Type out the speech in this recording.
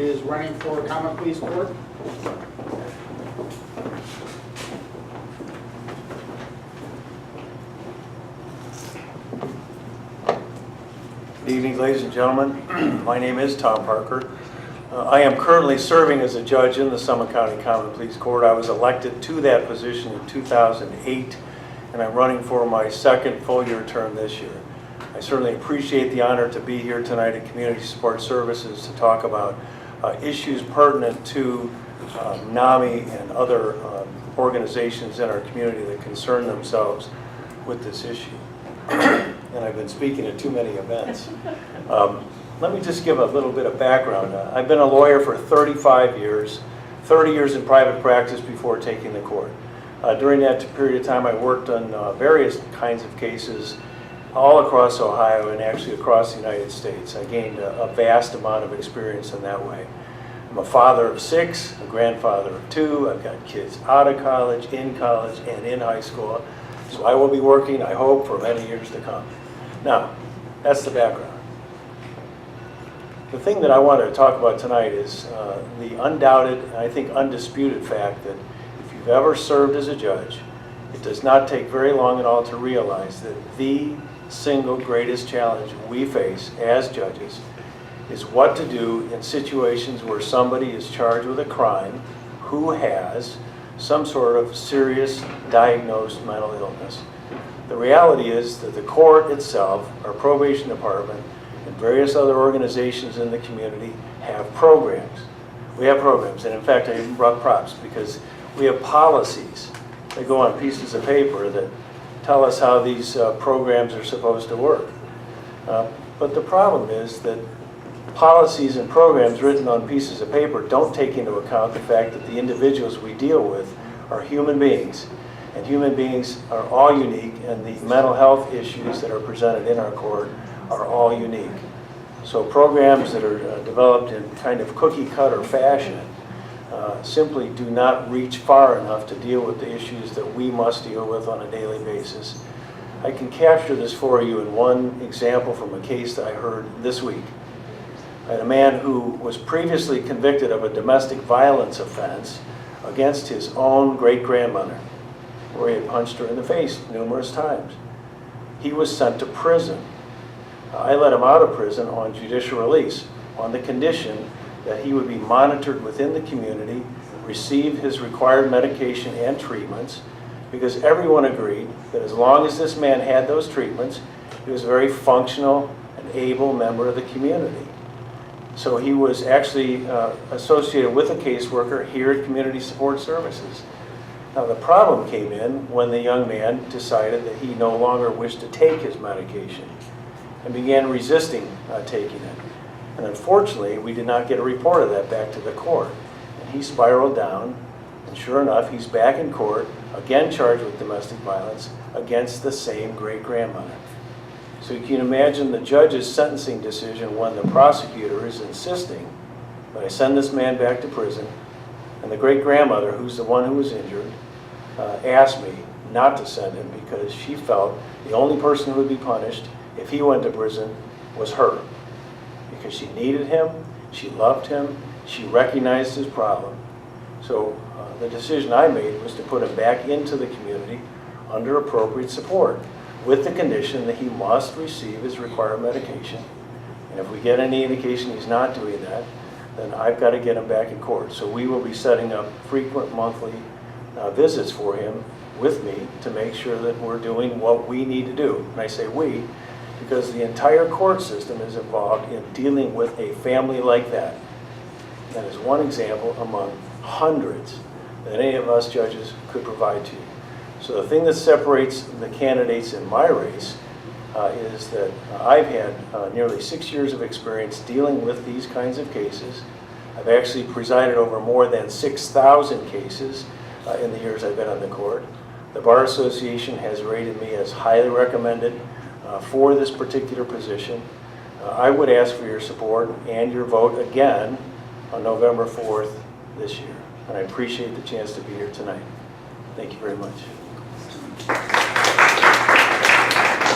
is running for Common Pleas Court. Good evening, ladies and gentlemen. My name is Tom Parker. I am currently serving as a judge in the Summit County Common Pleas Court. I was elected to that position in 2008, and I'm running for my second full-year term this year. I certainly appreciate the honor to be here tonight at Community Support Services to talk about issues pertinent to NAMI and other organizations in our community that concern themselves with this issue. And I've been speaking at too many events. Let me just give a little bit of background. I've been a lawyer for 35 years, 30 years in private practice before taking the court. During that period of time, I worked on various kinds of cases all across Ohio and actually across the United States. I gained a vast amount of experience in that way. I'm a father of 6, a grandfather of 2. I've got kids out of college, and in high school. So I will be working, I hope, for many years to come. Now, that's the background. The thing that I want to talk about tonight is the undoubted, and I think undisputed fact that if you've ever served as a judge, it does not take very long at all to realize that the single greatest challenge we face as judges is what to do in situations where somebody is charged with a crime who has some sort of serious diagnosed mental illness. The reality is that the court itself, our probation department, and various other organizations in the community have programs. We have programs, and in fact I even brought props because we have policies that go on pieces of paper that tell us how these programs are supposed to work. But the problem is that policies and programs written on pieces of paper don't take into account the fact that the individuals we deal with are human beings, and human beings are all unique, and the mental health issues that are presented in our court are all unique. So programs that are developed in kind of cookie-cutter fashion simply do not reach far enough to deal with the issues that we must deal with on a daily basis. I can capture this for you in one example from a case that I heard this week. I had a man who was previously convicted of a domestic violence offense against his own great-grandmother, where he had punched her in the face numerous times. He was sent to prison. I let him out of prison on judicial release on the condition that he would be monitored within the community, receive his required medication and treatments, because everyone agreed that as long as this man had those treatments, he was a very functional and able member of the community. So he was actually associated with a caseworker here at Community Support Services. Now the problem came in when the young man decided that he no longer wished to take his medication and began resisting taking it. And unfortunately, we did not get a report of that back to the court. And he spiraled down, and sure enough, he's back in court, again charged with domestic violence against the same great-grandmother. So you can imagine the judge's sentencing decision when the prosecutor is insisting that I send this man back to prison, and the great-grandmother, who's the one who was injured, asked me not to send him because she felt the only person who would be punished if he went to prison was her. Because she needed him, she loved him, she recognized his problem. So the decision I made was to put him back into the community under appropriate support, with the condition that he must receive his required medication. And if we get any indication he's not doing that, then I've got to get him back in court. So we will be setting up frequent monthly visits for him with me to make sure that we're doing what we need to do. And I say we, because the entire court system is involved in dealing with a family like that. That is one example among hundreds that any of us judges could provide to you. So the thing that separates the candidates in my race is that I've had nearly 6 years of experience dealing with these kinds of cases. I've actually presided over more than 6,000 cases in the years I've been on the court. The Bar Association has rated me as highly recommended for this particular position. I would ask for your support and your vote again on November 4th this year. And I appreciate the chance to be here tonight. Thank you very much.